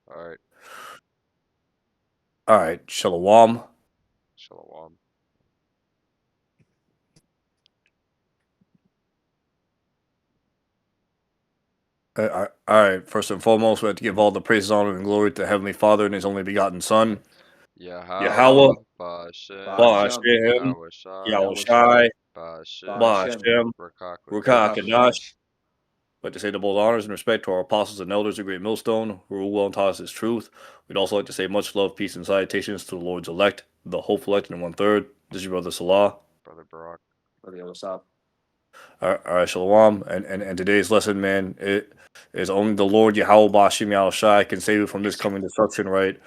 All right, All right, Shalom. shalom. All right, first and foremost, we have to give all the praise, honor, and glory to Heavenly Father and His only begotten Son, Yahweh, Yahweh, Bashem, Ba'ashem, Ba'ashem, Yahweh Shai, Yahushai, Yahushai, Bashem, Ba'ashem, Ba'ashem, Rakakwadash. Ruach Kadash. Rukakadash. I'd like to say the bold honors and respect to our apostles and elders of Great Millstone, who rule well and taught us His truth. We'd also like to say much love, peace, and salutations to the Lord's elect, the hopeful elect in 1/3. This is your brother Salah. Brother Barak. Brother, what's up? All right, Shalom. And today's lesson, man, it is only the Lord Yahweh Ba'ashem Yahushai can save you from this coming destruction, right?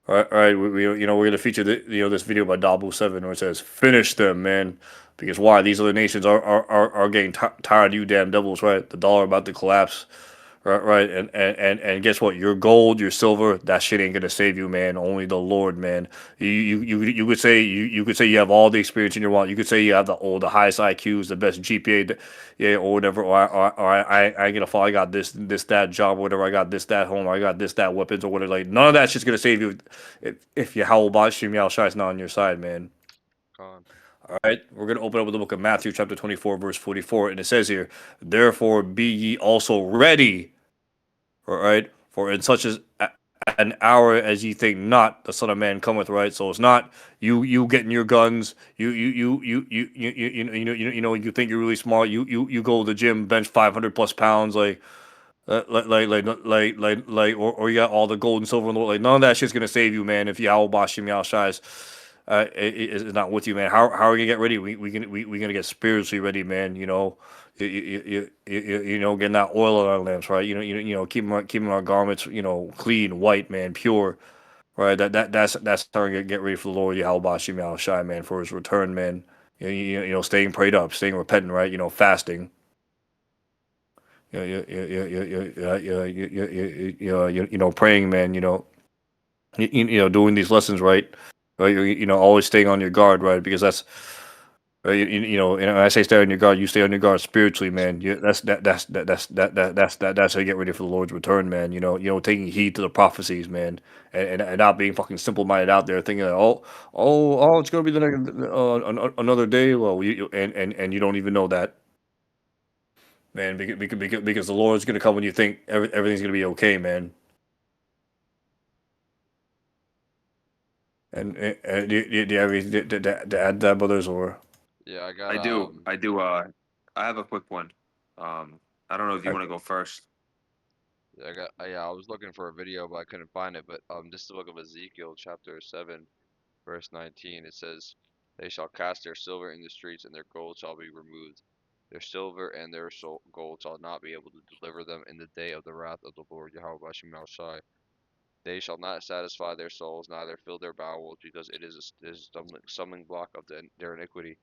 All right. We're gonna feature this video by Dabu7 where it says, "Finish them, man," because why? These other nations are getting tired of you, damn devils, right? The dollar about to collapse, right. And guess what? Your gold, your silver, that shit ain't gonna save you, man. Only the Lord, man. You could say you could say you have all the experience in your want. You could say you have the highest IQs, the best GPA, yeah, or whatever. I ain't gonna fall. I got this that job, or whatever. I got this that home. I got this that weapons or whatever. Like none of that shit's gonna save you if your Howl Bashim Yao Shai is not on your side, man. Khan. All right, we're gonna open up with the book of Matthew, chapter 24, verse 44, and it says here, "Therefore be ye also ready, all right, for in such as an hour as ye think not, the Son of Man cometh." Right, so it's not you getting your guns. You think you're really smart. You go to the gym, bench 500 plus pounds, or you got all the gold and silver and like none of that shit's gonna save you, man. If Yahweh Bashim Yahweh Shai is not with you, man. How are we gonna get ready? We gonna get spiritually ready, man. Getting that oil on our lamps, right? Keeping our garments, clean, white, man, pure, right? That's how we're gonna get ready for the Lord Yahweh Bashim Yahweh Shai, man, for His return, man. Staying prayed up, staying repentant, right? Fasting. Praying, man. Doing these lessons right, right. Always staying on your guard, right? Because that's right. And when I say stay on your guard, you stay on your guard spiritually, man. That's how you get ready for the Lord's return, man. Taking heed to the prophecies, man, and not being fucking simple minded out there, thinking that it's gonna be the next another day. Well, and you don't even know that, man, because the Lord's gonna come when you think everything's gonna be okay, man. And do you have anything to add to that, brothers, or Yeah, I got I do. I do. I have a quick one. I don't know if you want to go first. yeah, I was looking for a video, but I couldn't find it. But this is the book of Ezekiel, chapter 7, verse 19. It says, "They shall cast their silver in the streets, and their gold shall be removed. Their silver and their gold shall not be able to deliver them in the day of the wrath of the Lord Yahweh Bashim Shai. They shall not satisfy their souls, neither fill their bowels, because it is a stumbling block of their iniquity."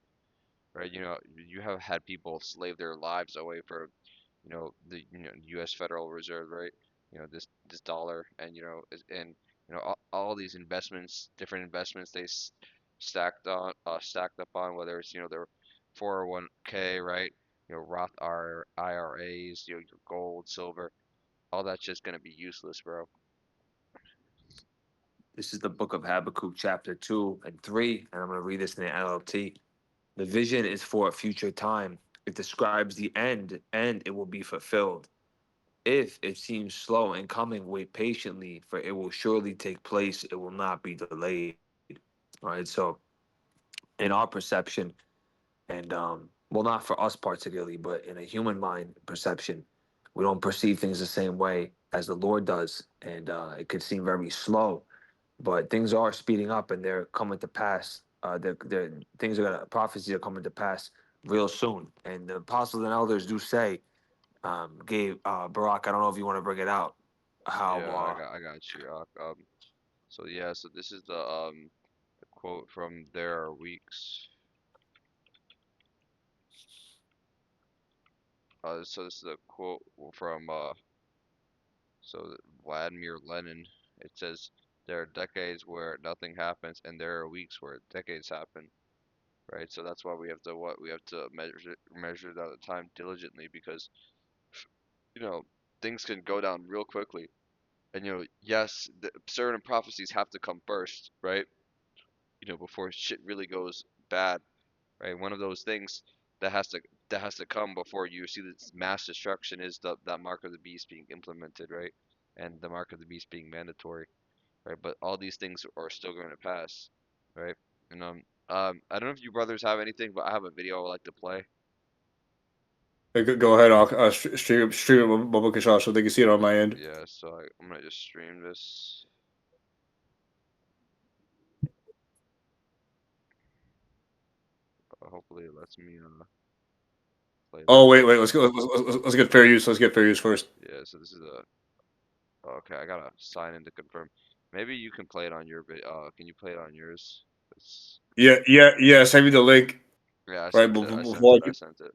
Right? You have had people slave their lives away for, the U.S. Federal Reserve, right? This dollar, and and all these investments, different investments stacked up on, whether it's their 401k, right? Roth IRAs, your gold, silver, all that's just gonna be useless, bro. This is the book of Habakkuk, chapter 2 and 3, and I'm going to read this in the NLT. The vision is for a future time. It describes the end, and it will be fulfilled. If it seems slow in coming, wait patiently, for it will surely take place. It will not be delayed. All right. So, in our perception, and well, not for us particularly, but in a human mind perception, we don't perceive things the same way as the Lord does, and it could seem very slow, but things are speeding up and they're coming to pass. They're things are gonna prophecies are coming to pass real soon, and the apostles and elders do say, gave Barak. I don't know if you want to bring it out. How Yeah, I got you. So yeah, so this is the quote from There Are Weeks. So this is a quote from Vladimir Lenin. It says, "There are decades where nothing happens, and there are weeks where decades happen." Right. So that's why we have to measure the time diligently, because you know things can go down real quickly. And yes, certain prophecies have to come first, right? Before shit really goes bad, right? One of those things that has to that has to come before you see this mass destruction is that mark of the beast being implemented, right? And the mark of the beast being mandatory, right? But all these things are still going to pass, right? And I don't know if you brothers have anything, but I have a video I would like to play. Hey, go ahead. I'll stream it, Bubba Kashaw, so they can see it on my end. Yeah, so I'm gonna just stream this. Hopefully it lets me play Oh, this. wait. Let's get fair use. Let's get fair use first. Yeah, so this is okay, I gotta sign in to confirm. Maybe you can play it on your can you play it on yours? Yeah. Send me the link. Yeah, I Right, sent it. I sent before it. I sent it.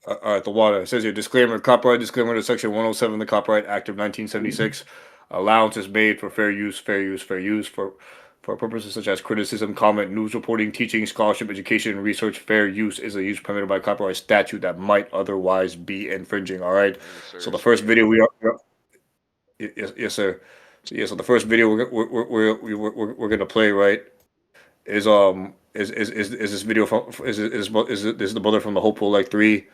all right, the water. It says here, disclaimer, copyright disclaimer to Section 107 of the Copyright Act of 1976. Allowance is made for fair use for purposes such as criticism, comment, news reporting, teaching, scholarship, education, and research. Fair use is a use permitted by copyright statute that might otherwise be infringing. All right. Yes, sir. So the first video yes, sir. So the first video we're gonna play, right, is this video from is the brother from the Hopeful Like 3.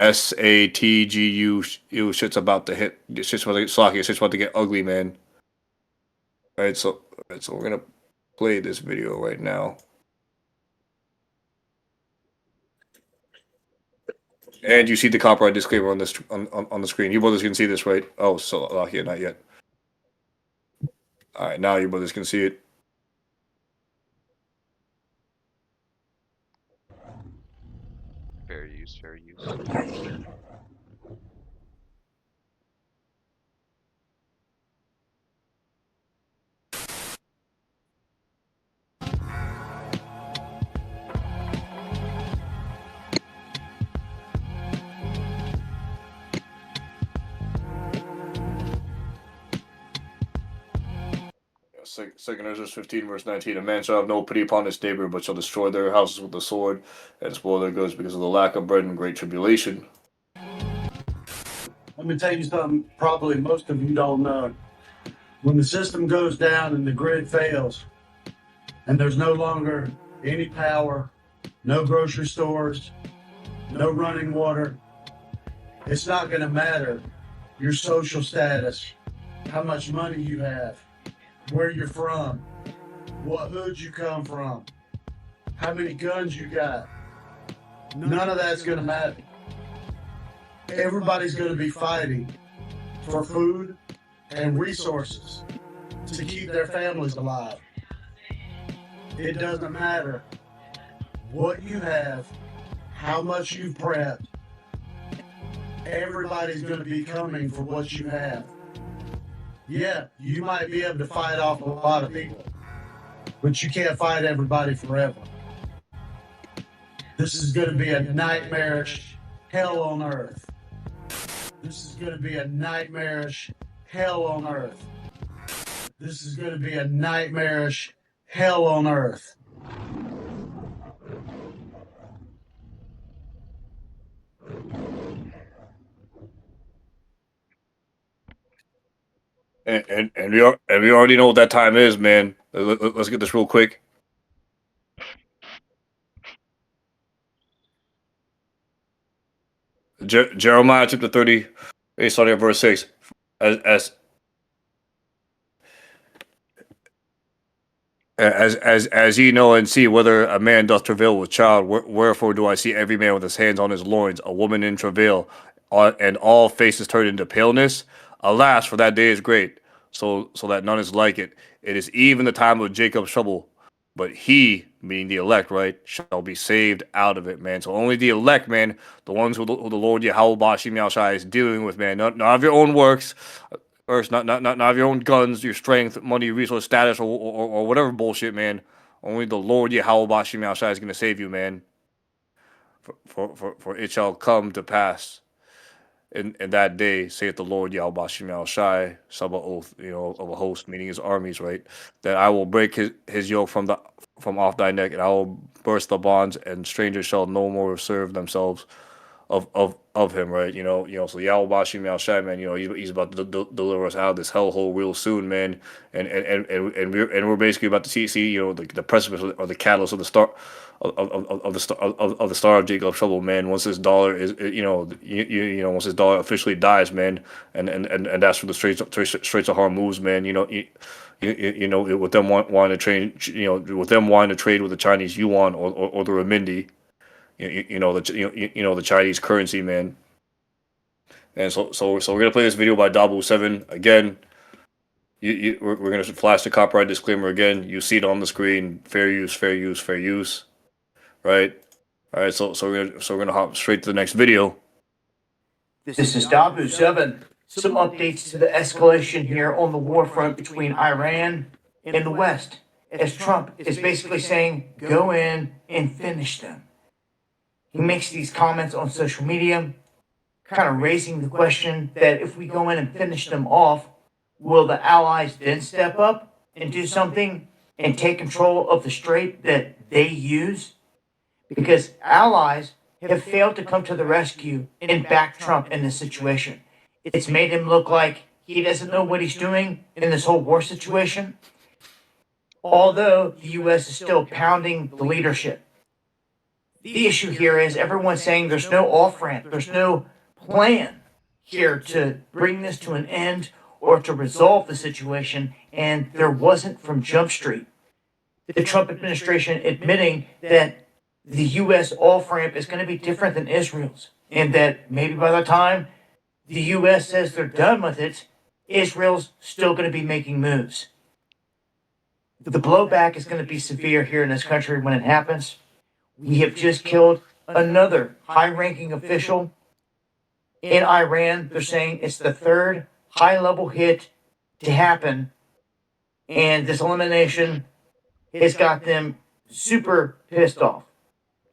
SATGU shit's about to hit. Shit's about to get slocky. Shit's about to get ugly, man. So we're gonna play this video right now. And you see the copyright disclaimer on this on the screen. You brothers can see this, right? Oh, so here, not yet. All right, now you brothers can see it. Fair use. Fair use. Second Ezra 15, verse 19. A man shall have no pity upon his neighbor, but shall destroy their houses with the sword and spoil their goods because of the lack of bread and great tribulation. Let me tell you something probably most of you don't know. When the system goes down and the grid fails, and there's no longer any power, no grocery stores, no running water, it's not going to matter your social status, how much money you have, where you're from, what hood you come from, how many guns you got. None of that's going to matter. Everybody's going to be fighting for food and resources to keep their families alive. It doesn't matter what you have, how much you've prepped. Everybody's going to be coming for what you have. Yeah, you might be able to fight off a lot of people, but you can't fight everybody forever. This is going to be a nightmarish hell on earth. This is going to be a nightmarish hell on earth. This is going to be a nightmarish hell on earth. And we already know what that time is, man. Let's get this real quick. Jeremiah chapter 30, starting at verse 6. As ye know and see whether a man doth travail with child, wherefore do I see every man with his hands on his loins, a woman in travail, and all faces turned into paleness? Alas, for that day is great, so that none is like it. It is even the time of Jacob's trouble, but he, meaning the elect, right, shall be saved out of it, man. So only the elect, man, the ones who the Lord Yahweh Bashim Yahushai is dealing with, man, not of your own works. First, not of your own guns, your strength, money, resource, status, or whatever bullshit, man. Only the Lord Yahweh Bashim Yahushai is going to save you, man. For it shall come to pass in that day, saith the Lord Yahweh Bashim Yahushai, Sabaoth, of a host, meaning his armies, right? That I will break his yoke from off thy neck, and I will burst the bonds, and strangers shall no more serve themselves of him, right? So Yahweh Bashim Yahweh Shai, man, he's about to deliver us out of this hellhole real soon, man. And we're basically about to see the precipice or the catalyst of the start of the star of Jacob's trouble, man. Once this dollar is once this dollar officially dies, man, and that's where the Straits of Hormuz, man. With them wanting to trade, with them wanting to trade with the Chinese yuan or the renminbi, the Chinese currency, man. And so we're gonna play this video by Dabu7 again. We're gonna flash the copyright disclaimer again. You see it on the screen. Fair use, fair use, fair use. Right. All right. So we're gonna hop straight to the next video. This is Dabu7. Some updates to the escalation here on the war front between Iran and the West, as Trump is basically saying, go in and finish them. He makes these comments on social media, kind of raising the question that if we go in and finish them off, will the allies then step up and do something and take control of the strait that they use? Because allies have failed to come to the rescue and back Trump in this situation. It's made him look like he doesn't know what he's doing in this whole war situation, although the U.S. is still pounding the leadership. The issue here is everyone's saying there's no off-ramp, there's no plan here to bring this to an end or to resolve the situation, and there wasn't from Jump Street. The Trump administration admitting that the U.S. off-ramp is going to be different than Israel's, and that maybe by the time the U.S. says they're done with it, Israel's still going to be making moves. The blowback is going to be severe here in this country when it happens. We have just killed another high-ranking official in Iran. They're saying it's the third high-level hit to happen, and this elimination has got them super pissed off,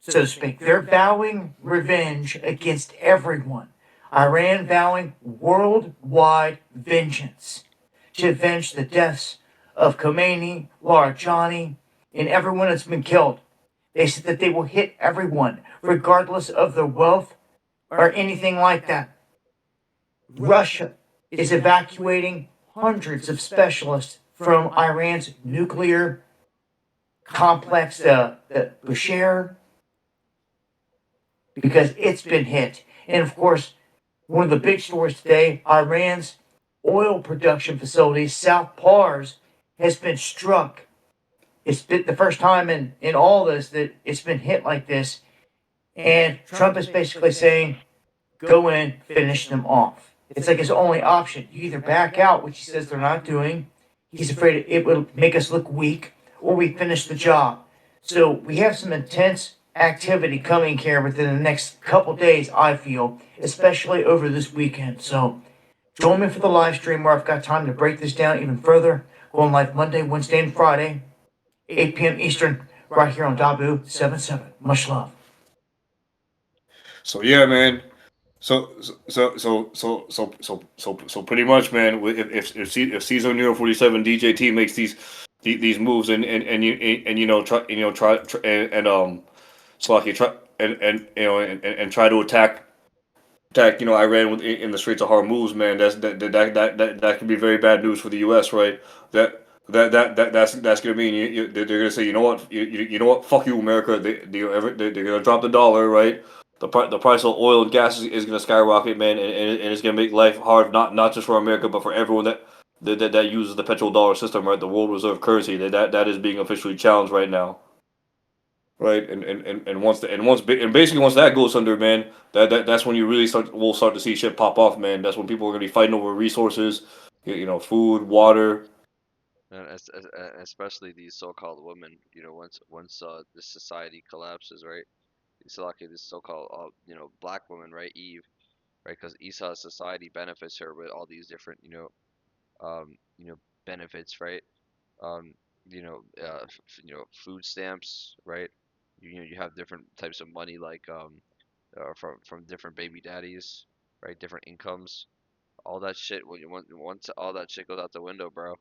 so to speak. They're vowing revenge against everyone. Iran vowing worldwide vengeance to avenge the deaths of Khomeini, Larijani, and everyone that's been killed. They said that they will hit everyone, regardless of their wealth or anything like that. Russia is evacuating hundreds of specialists from Iran's nuclear complex, the Bushehr, because it's been hit. And of course, one of the big stories today, Iran's oil production facility, South Pars, has been struck. It's been the first time in all this that it's been hit like this. And Trump is basically saying, go in, finish them off. It's like his only option. You either back out, which he says they're not doing. He's afraid it will make us look weak, or we finish the job. So we have some intense activity coming here within the next couple days, I feel, especially over this weekend. So join me for the live stream where I've got time to break this down even further. Going live Monday, Wednesday, and Friday, 8 p.m. Eastern, right here on Dabu77. Much love. So yeah, man. So pretty much, man. If Caesar Nero 47 DJT makes these moves and Slovakia try and try to attack Iran in the Straits of Hormuz, man, that could be very bad news for the U.S. Right? That's gonna mean they're gonna say, you know what, fuck you, America. They're gonna drop the dollar, right? The price of oil and gas is gonna skyrocket, man, and it's gonna make life hard, not just for America, but for everyone that uses the petrodollar system, right? The world reserve currency that is being officially challenged right now. Right, and basically once that goes under, man, that's when we'll start to see shit pop off, man. That's when people are gonna be fighting over resources, food, water. And especially these so-called women, once this society collapses, right? This so-called black woman, right? Eve, right? Because Esau's society benefits her with all these different benefits, right? Um, food stamps, right? You have different types of money like from different baby daddies, right? Different incomes, all that shit. Once all that shit goes out the window, bro,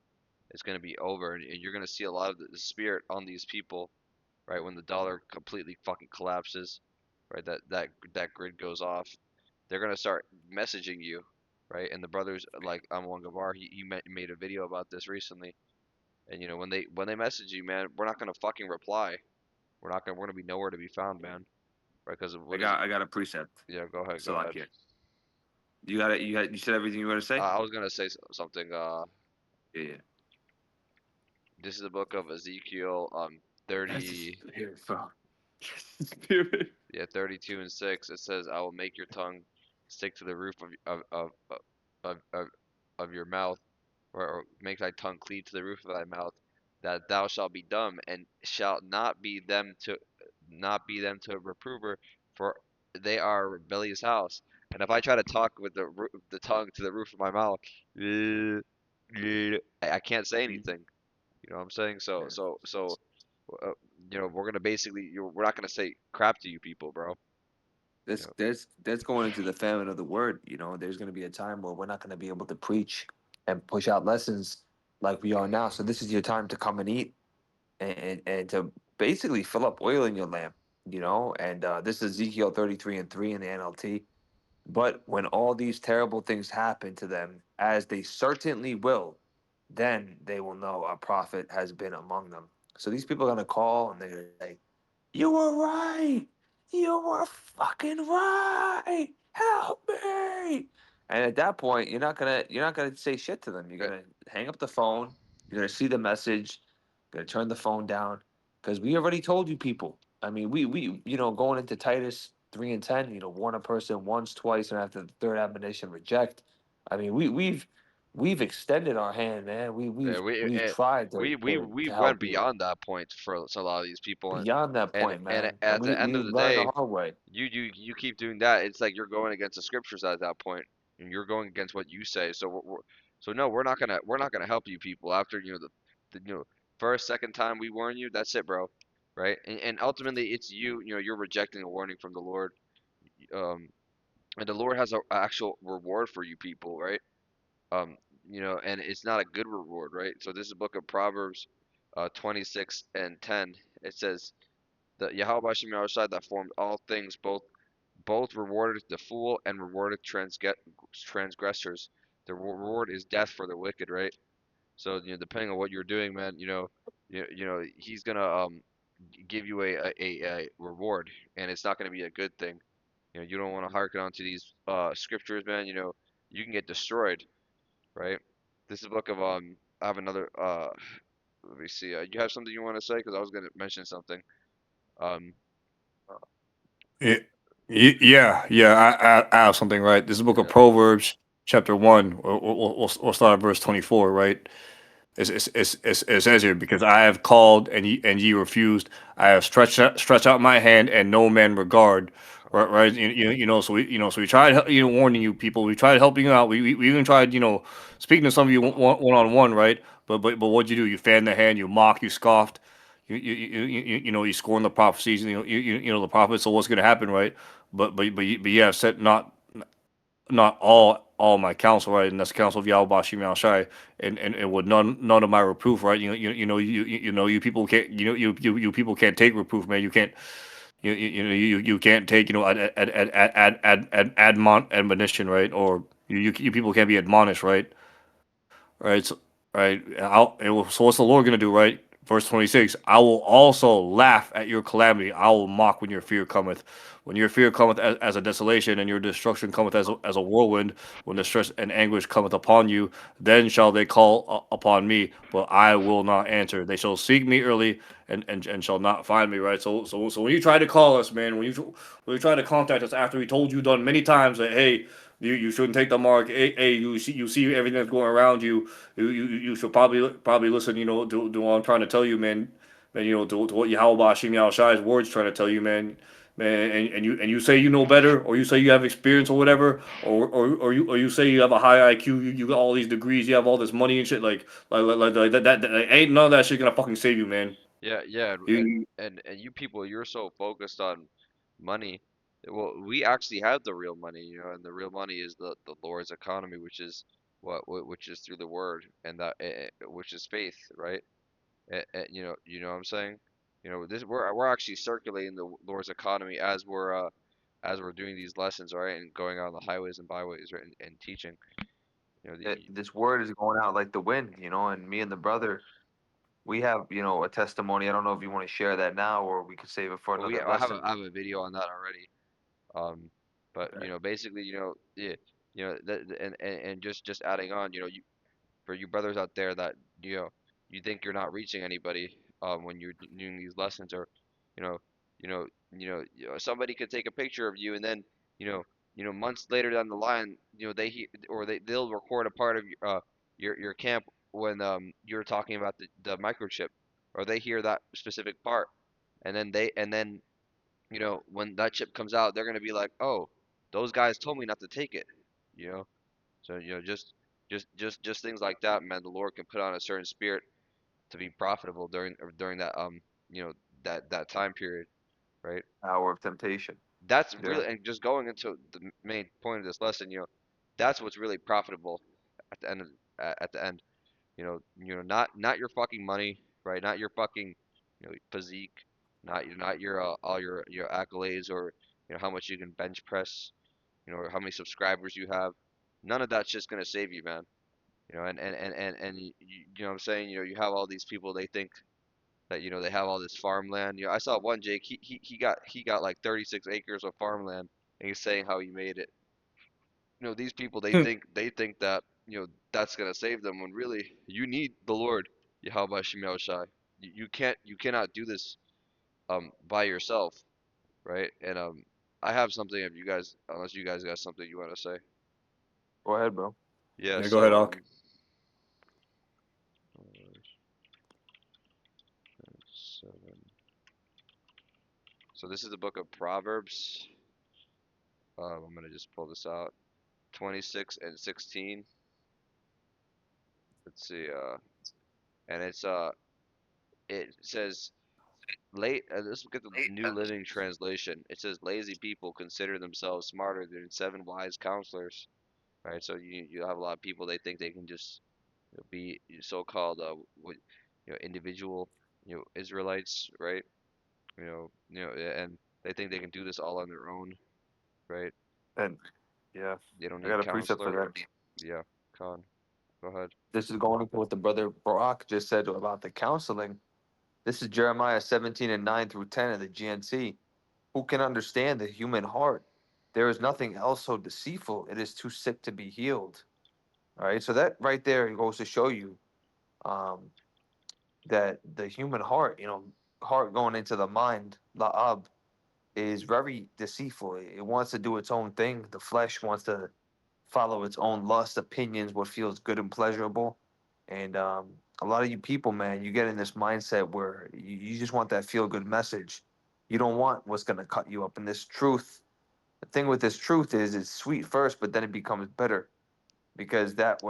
it's gonna be over, and you're gonna see a lot of the spirit on these people, right? When the dollar completely fucking collapses, right? That grid goes off. They're gonna start messaging you, right? And the brothers like Amon Gavar, made a video about this recently. And when they message you, man, we're not gonna fucking reply. We're gonna be nowhere to be found, man. Right? Because I what is it? got I got a precept. Yeah, go ahead, go ahead. Salakia. You got it. You said everything you were gonna say. I was gonna say something. Yeah. This is the book of Ezekiel, 30, Here, bro. Spirit. yeah, 32 and 6. It says, "I will make your tongue stick to the roof of of your mouth, or make thy tongue cleave to the roof of thy mouth, that thou shalt be dumb, and shalt not be them to a reprover, for they are a rebellious house." And if I try to talk with the tongue to the roof of my mouth, I can't say anything. You know what I'm saying? Yeah. Uh, we're gonna basically, we're not gonna say crap to you people, bro. You know, That's going into the famine of the word. There's going to be a time where we're not going to be able to preach and push out lessons like we are now. So this is your time to come and eat and to basically fill up oil in your lamp. And this is Ezekiel 33 and 3 in the NLT. But when all these terrible things happen to them, as they certainly will, then they will know a prophet has been among them. So these people are going to call and they're going to say, "You were right. You were fucking right. Help me." And at that point, you're not gonna say shit to them. You're uh, gonna hang up the phone. You're gonna see the message. You're gonna turn the phone down because we already told you people. I mean, we going into Titus 3 and 10. Warn a person once, twice, and after the third admonition, reject. I mean, we've extended our hand, man. We yeah, we've we've tried to we to went help you beyond that point for a lot of these people, beyond that and point, and man. And at we the end we of the learned the day, hard way. you keep doing that. It's like you're going against the scriptures at that point, and you're going against what you say. So so no, we're not gonna help you people after the first, second time we warn you. That's it, bro. Right? And ultimately, it's you're rejecting a warning from the Lord. Um, and the Lord has a actual reward for you people, right? Um, and it's not a good reward, right? So this is the book of Proverbs, 26 and 10. It says, "The Yahweh Hashem Yahushai that formed all things, both rewarded the fool and rewarded transgressors. The reward is death for the wicked," right? So depending on what you're doing, man, he's gonna give you a reward, and it's not gonna be a good thing. You don't want to hearken onto these scriptures, man. You can get destroyed, right? This is a book of I have another let me see. You have something you want to say? Because I was gonna mention something. Um, Yeah, yeah. I have something right. This is the book of yeah, Proverbs, chapter 1. We'll start at verse 24, right? It says here, because I have called and ye refused. I have stretched out my hand and no man regard. Right, con. right. So we tried warning you people. We tried helping you out. We even tried speaking to some of you one on one, right? But what'd you do? You fanned the hand. You mocked. You scoffed. You scorn the prophecies. The prophets. So what's going to happen, right? But yeah, said not all my counsel, right? And that's the counsel of Yahweh Bashim Shai, and with none of my reproof, right? You people can't you people can't take reproof, man. You can't you can't take admonition, right? Or you people can't be admonished, right? Right. So, right. So what's the Lord gonna do, right? Verse 26. I will also laugh at your calamity. I will mock when your fear cometh. When your fear cometh as a desolation, and your destruction cometh as a whirlwind, when distress and anguish cometh upon you, then shall they call upon me, but I will not answer. They shall seek me early, and shall not find me. Right. So when you try to call us, man, when you try to contact us after we told you done many times that, hey, you shouldn't take the mark. Hey, you see everything that's going around you. You should probably listen. To what I'm trying to tell you, man. Man, to what Yahweh Bashim Yahweh Shai's words trying to tell you, man. And you say you know better, or you say you have experience or whatever, or you say you have a high IQ. You got all these degrees. You have all this money and shit. Like that ain't none of that shit gonna fucking save you, man. Yeah, yeah, You, and you people, you're so focused on money. Well, we actually have the real money, and the real money is the Lord's economy, which is which is through the word, and which is faith, right? You know what I'm saying? This we're actually circulating the Lord's economy as we're as we're doing these lessons, right, and going out on the highways and byways, right, and teaching. You know, This word is going out like the wind, you know, and me and the brother, we have, you know, a testimony. I don't know if you want to share that now or we could save it for well, another I lesson. have a video on that already. But Okay. you know, basically, you know, yeah, you know, and just adding on, you know, for you brothers out there that you know you think you're not reaching anybody when you're doing these lessons, or you know you know somebody could take a picture of you, and then you know months later down the line, you know, they'll record a part of your camp when you're talking about the microchip, or they hear that specific part, and then you know, when that chip comes out, they're gonna be like, oh, those guys told me not to take it, you know. So you know, just things like that, man. The Lord can put on a certain spirit to be profitable during that you know that time period, right? Hour of temptation. That's Yeah. really, and just going into the main point of this lesson, you know, that's what's really profitable at the end at the end. You know, not your fucking money, right? Not your fucking physique, not your all your accolades, or you know how much you can bench press, you know, or how many subscribers you have. None of that's just gonna save you, man. You know, and you know what I'm saying? You know, you have all these people, they think that you know they have all this farmland. You know, I saw one Jake, he got like 36 acres of farmland, and he's saying how he made it. You know, these people, they think that you know that's gonna save them, when really you need the Lord, Yahweh Shem Shai. You cannot do this by yourself, right? And I have something, if you guys, unless you guys got something you want to say. Go ahead, bro. Yeah, Yeah, go ahead, so Alk. 7. So this is the book of Proverbs. I'm gonna just pull this out. 26 and 16. Let's see. And it says late. Let's look at the New Living Translation. It says lazy people consider themselves smarter than 7 wise counselors. Right. So you have a lot of people, they think they can just be so-called individual Israelites, right? And they think they can do this all on their own, right? And yeah, They don't I need got a precept for counselor. that. Yeah, Khan, go ahead. This is going into what the brother Barak just said about the counseling. This is Jeremiah 17 and 9 through 10 of the GNC. Who can understand the human heart? There is nothing else so deceitful. It is too sick to be healed. All right. So that right there goes to show you um, that the human heart, you know, heart going into the mind, la'ab, is very deceitful. It wants to do its own thing. The flesh wants to follow its own lust, opinions, what feels good and pleasurable. And a lot of you people, man, you get in this mindset where you just want that feel good message. You don't want what's going to cut you up. And this truth, the thing with this truth is it's sweet first, but then it becomes bitter because that's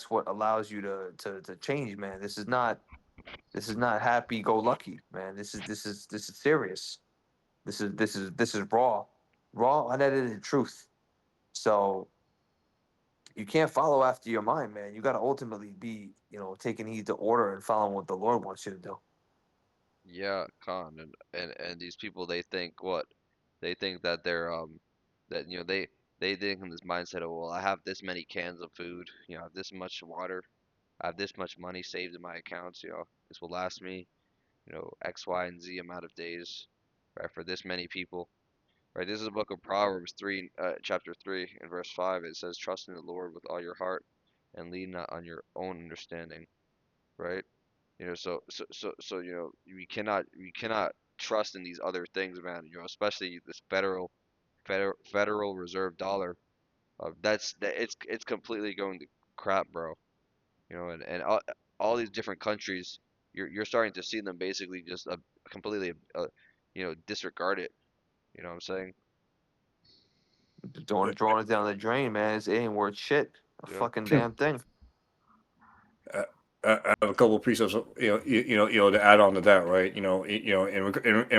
what allows you to change, man. This is not happy go lucky, man. This is serious. This is raw unedited truth. So you can't follow after your mind, man. You got to ultimately be, you know, taking heed to order and following what the Lord wants you to do. Yeah, Khan, and these people, they think what? They think that they're that you know they think in this mindset of, well, I have this many cans of food, you know, I have this much water, I have this much money saved in my accounts, you know, this will last me, you know, X, Y, and Z amount of days, right, for this many people. Right, this is the book of Proverbs 3, chapter 3, and verse 5. It says, trust in the Lord with all your heart and lean not on your own understanding. Right? You know, so you know, we cannot trust in these other things, man. You know, especially this Federal Reserve dollar. It's completely going to crap, bro. You know, and all these different countries, you're starting to see them basically just completely disregard it. You know what I'm saying? Throwing it down the drain, man. It ain't worth shit. A Yeah. fucking damn thing. I have a couple of precepts, to add on to that, right? In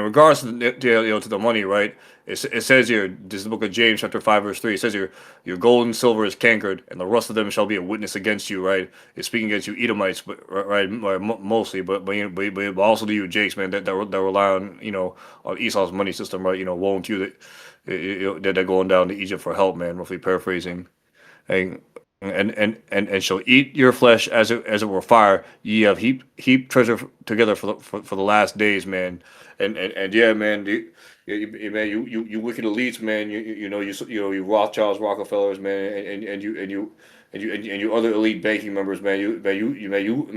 regards to to the money, right? It says here, this is the book of James, chapter 5, verse 3. It says here, your gold and silver is cankered, and the rust of them shall be a witness against you, right? It's speaking against you Edomites, but mostly, but also to you Jakes, man, that rely on on Esau's money system, right? Woe unto you that they're going down to Egypt for help, man. Roughly paraphrasing. And and shall eat your flesh as it were fire. Ye have heap treasure together for the last days, man. And yeah, man, man, you wicked elites, man. You Rothschilds, Rockefellers, man, and you other elite banking members, man.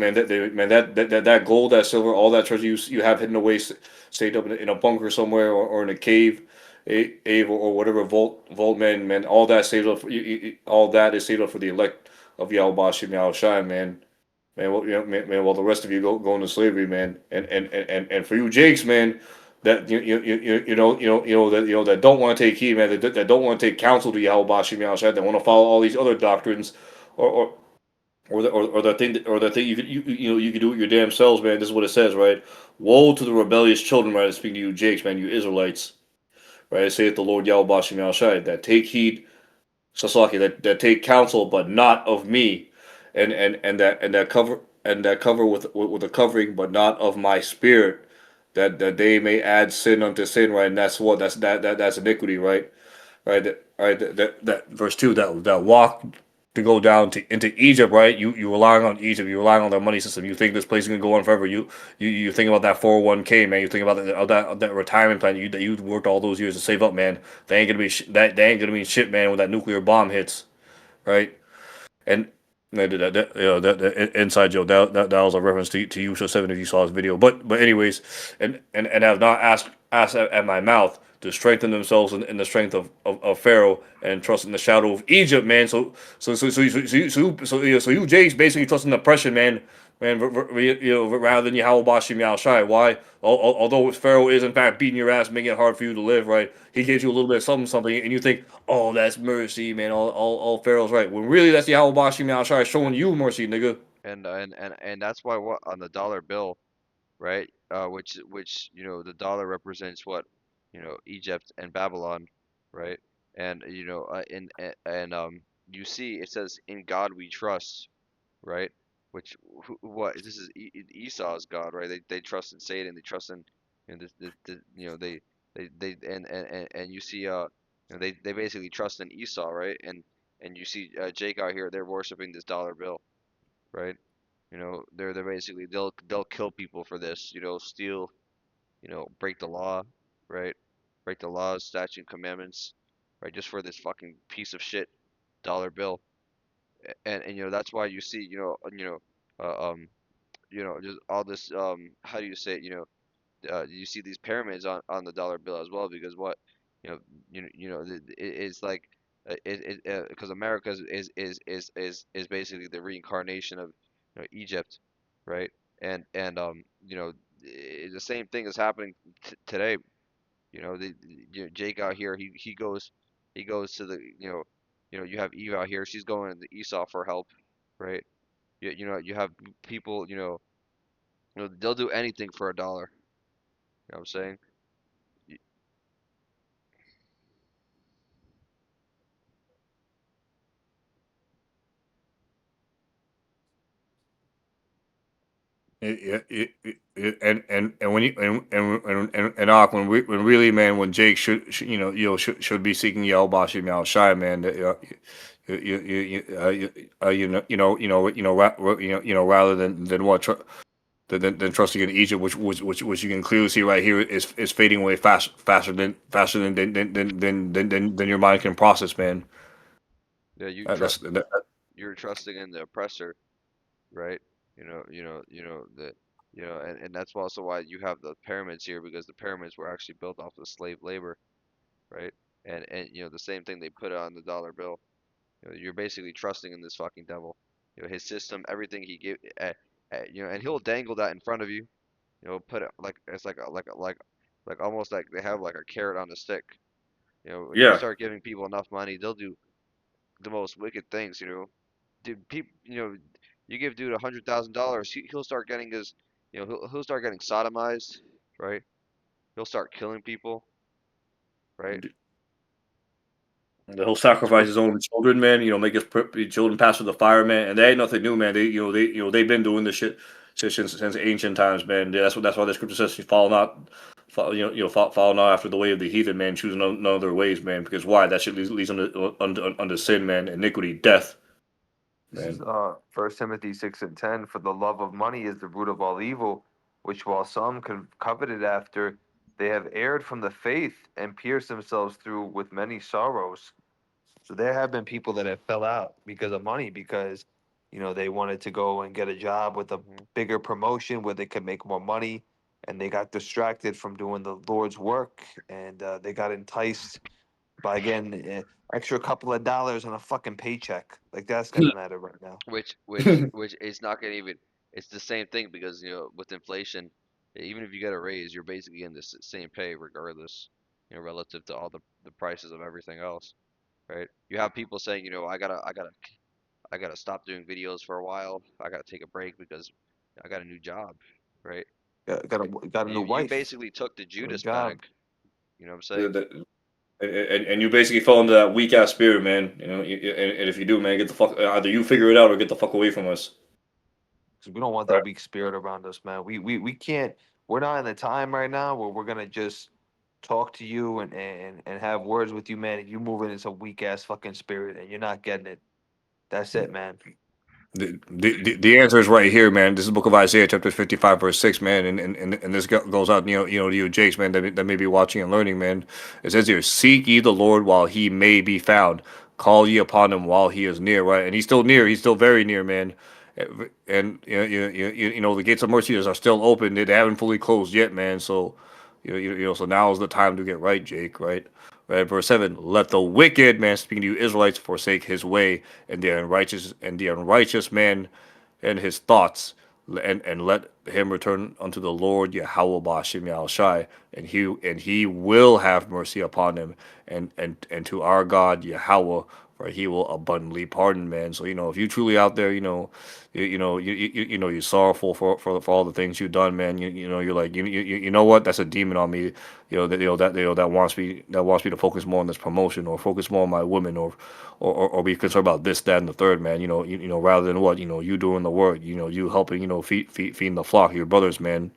That gold, that silver, all that treasure you have hidden away, saved up in a bunker somewhere, or in a cave, Ave, or whatever, Vault, man, all that saved up. All that is saved up for the elect of Yahweh Bashim Yahushai, man. While the rest of you go into slavery, man, and for you Jakes, man, that that don't want to take heed, man, that don't want to take counsel to Yahweh Bashim Yahushai, that want to follow all these other doctrines, or the thing you could do it your damn selves, man. This is what it says, right? Woe to the rebellious children, right? Speaking to you Jakes, man, you Israelites. Right, saith the Lord Yahweh Bashim Yahushai, that take heed, Sasaki, that take counsel, but not of me, and that cover with a covering, but not of my spirit, that they may add sin unto sin, right? And that's iniquity, right? That verse 2, that walk to go down into Egypt, right? You relying on Egypt, you relying on their money system. You think this place is gonna go on forever. You think about that 401k, man. You think about that retirement plan that you worked all those years to save up, man. They ain't gonna be they ain't gonna mean shit, man, when that nuclear bomb hits, right? And inside joke, that was a reference to you, so 7, if you saw this video. But anyways, and have not asked at my mouth to strengthen themselves in the strength of Pharaoh, and trust in the shadow of Egypt, man. So you Jake's basically trusting the oppression, man. Man, rather than Yahweh Bashim Yahushai. Why? Although Pharaoh is in fact beating your ass, making it hard for you to live, right? He gives you a little bit of something, and you think, oh, that's mercy, man. All Pharaoh's right. When really that's Yahweh Bashim Yahushai showing you mercy, nigga. And that's why what on the dollar bill, right? Which the dollar represents what, Egypt and Babylon, right? And you see it says in God we trust, right? Which what this is Esau's God, right? They trust in Satan, they trust in they and you see they basically trust in Esau, right? And you see Jake out here, they're worshiping this dollar bill, right? They're basically they'll kill people for this, steal, break the law, right? Break the laws, statute, and commandments, right? Just for this fucking piece of shit dollar bill. And that's why you see, just all this how do you say it, you see these pyramids on the dollar bill as well, because what, it's like because America is basically the reincarnation of Egypt, right? And the same thing is happening today. Jake out here, he goes to the you have Eve out here, she's going to Esau for help, right? You have people, they'll do anything for a dollar. You know what I'm saying? Y- And when you and Ak, when really, man, when Jake should be seeking Yahweh Bashim Yahushai, man, that, rather than than trusting in Egypt, which you can clearly see right here is fading away faster than your mind can process, man. Yeah, you That's trust that, you're trusting in the oppressor, right? The and that's also why you have the pyramids here, because the pyramids were actually built off of slave labor, right? And the same thing they put on the dollar bill. You're basically trusting in this fucking devil. His system, everything he give, and he'll dangle that in front of you. Put it like it's like almost like they have like a carrot on a stick. When you yeah. start giving people enough money, they'll do the most wicked things. Dude, people, You give dude $100,000, he'll start getting his, he'll start getting sodomized, right? He'll start killing people, right? He'll sacrifice Script, his own children, man. Make his children pass through the fire, man. And that ain't nothing new, man. They've been doing this shit since ancient times, man. Yeah, that's why the scripture says, "Follow not, follow not after the way of the heathen, man. Choose none of their ways, man. Because why? That shit leads unto sin, man. Iniquity, death, This is man. 1 Timothy 6:10. For the love of money is the root of all evil, which while some coveted after, they have erred from the faith and pierced themselves through with many sorrows. So there have been people that have fell out because of money, because they wanted to go and get a job with a Mhm. bigger promotion where they could make more money, and they got distracted from doing the Lord's work, and they got enticed by getting extra couple of dollars on a fucking paycheck. Like that's gonna matter right now. which is not gonna even. It's the same thing because with inflation, even if you get a raise, you're basically getting the same pay regardless. Relative to all the prices of everything else, right? You have people saying, I gotta stop doing videos for a while. I gotta take a break because I got a new job, right? Got a new You wife, basically took the new Judas job. bag. You know what I'm saying? And you basically fell into that weak ass spirit, man. And if you do, man, get the fuck. Either you figure it out or get the fuck away from us. 'Cause we don't want that Right. weak spirit around us, man. We can't. We're not in the time right now where we're gonna just talk to you and have words with you, man. And you moving in some weak ass fucking spirit, and you're not getting it. That's it, man. The answer is right here, man. This is the book of Isaiah, chapter 55, verse 6, man. And this goes out, to you, Jakes, man, that may be watching and learning, man. It says here, seek ye the Lord while he may be found. Call ye upon him while he is near, right? And he's still near. He's still very near, man. And, the gates of mercy are still open. They haven't fully closed yet, man. So, so now is the time to get right, Jake, right? Right, verse 7, let the wicked man, speaking to you Israelites, forsake his way, and the unrighteous man and his thoughts, and let him return unto the Lord Yahweh Bashim Yahushai, and he will have mercy upon him, and to our God Yahweh, for he will abundantly pardon, man. So if you truly out there, you're sorrowful for all the things you've done, man. You're like, you know what? That's a demon on me. That wants me to focus more on this promotion, or focus more on my women, or be concerned about this, that, and the third, man. Rather than what, you doing the work, you helping, feeding the flock, your brothers, man.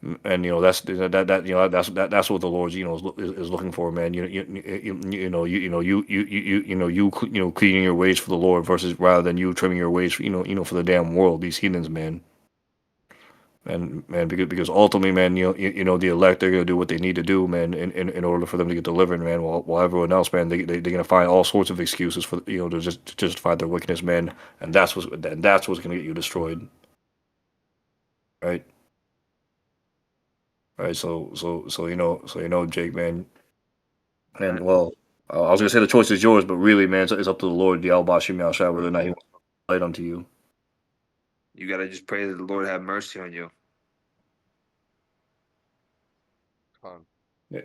And that's what the Lord, is looking for, man. Cleaning your ways for the Lord, versus rather than you trimming your ways, for the damn world, these heathens, man. And man, because ultimately, man, the elect, they're gonna do what they need to do, man, in order for them to get delivered, man. While everyone else, man, they're gonna find all sorts of excuses for, to justify their wickedness, man. And that's what's gonna get you destroyed, right? Right. So Jake, man. And well, I was gonna say the choice is yours, but really, man, it's up to the Lord, the Al Bashim Al Shai, whether or not he wants to light unto you. You gotta just pray that the Lord have mercy on you. Con. Yeah.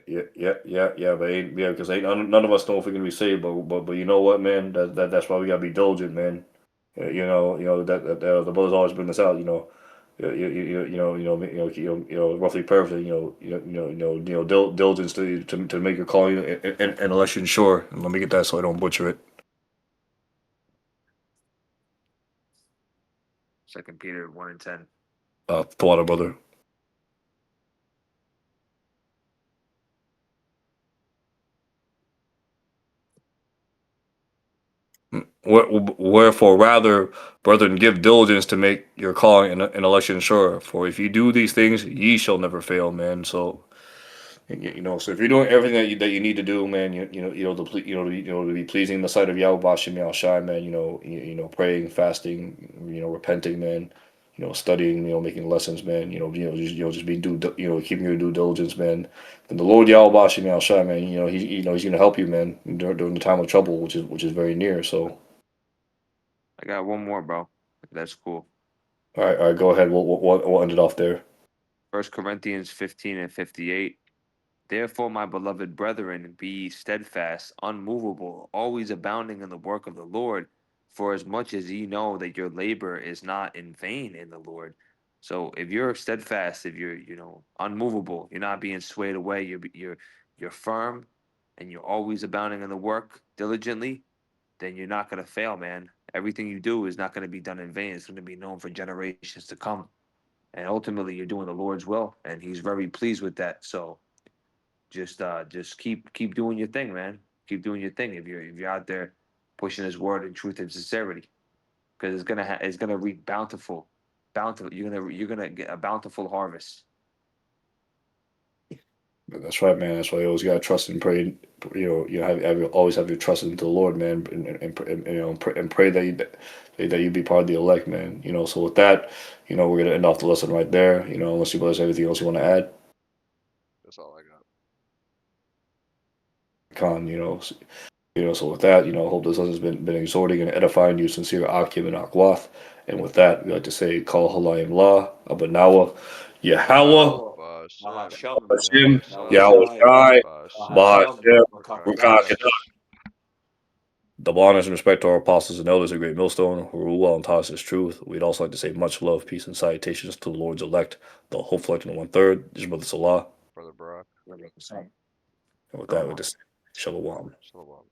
But because ain't none of us know if we're gonna be saved. But you know what, man? That's why we gotta be diligent, man. The brother's always bring this out. Roughly perfect. Diligence to make your call, and election sure. And let me get that so I don't butcher it. 2 Peter 1:10. Thought, brother. Wherefore, rather, brethren, give diligence to make your calling and election sure. For if you do these things, ye shall never fail, man. So, so if you're doing everything that you need to do, man, to be pleasing in the sight of Yahweh Bashim Yahweh Shai, man, praying, fasting, repenting, man, studying, making lessons, man, just be keeping your due diligence, man. And the Lord Yahweh Bashim Yahweh Shai, man, he's gonna help you, man, during the time of trouble, which is very near. So. I got one more, bro. That's cool. All right, go ahead. We'll end it off there. 1 Corinthians 15:58. Therefore, my beloved brethren, be steadfast, unmovable, always abounding in the work of the Lord, for as much as ye know that your labor is not in vain in the Lord. So if you're steadfast, if you're unmovable, you're not being swayed away, you're firm, and you're always abounding in the work diligently, then you're not gonna fail, man. Everything you do is not gonna be done in vain. It's gonna be known for generations to come. And ultimately you're doing the Lord's will, and he's very pleased with that. So just keep doing your thing, man. Keep doing your thing if you're out there pushing his word in truth and sincerity. Because it's gonna reap bountiful. You're gonna get a bountiful harvest. That's right, man. That's why you always gotta trust and pray. Always have your trust into the Lord, man, and pray that you be part of the elect, man. So with that, we're gonna end off the lesson right there. Unless you brothers have anything else you want to add, That's all I got. Khan. So with that, hope this lesson has been exhorting and edifying you, sincere Akim and Akwath. And with that, we like to say, Kal Halayim La, Abanawa, Yahweh, Hashem, Yahweh Shai, Bahashem, Rakah. Double honors and respect to our apostles and elders of Great Millstone who rule well and taught us his truth. We'd also like to say much love, peace, and salutations to the Lord's elect, the hopeful elect in the 1/3, his brother Salah. Brother Brock. And with that, we just Shalom. Shalom.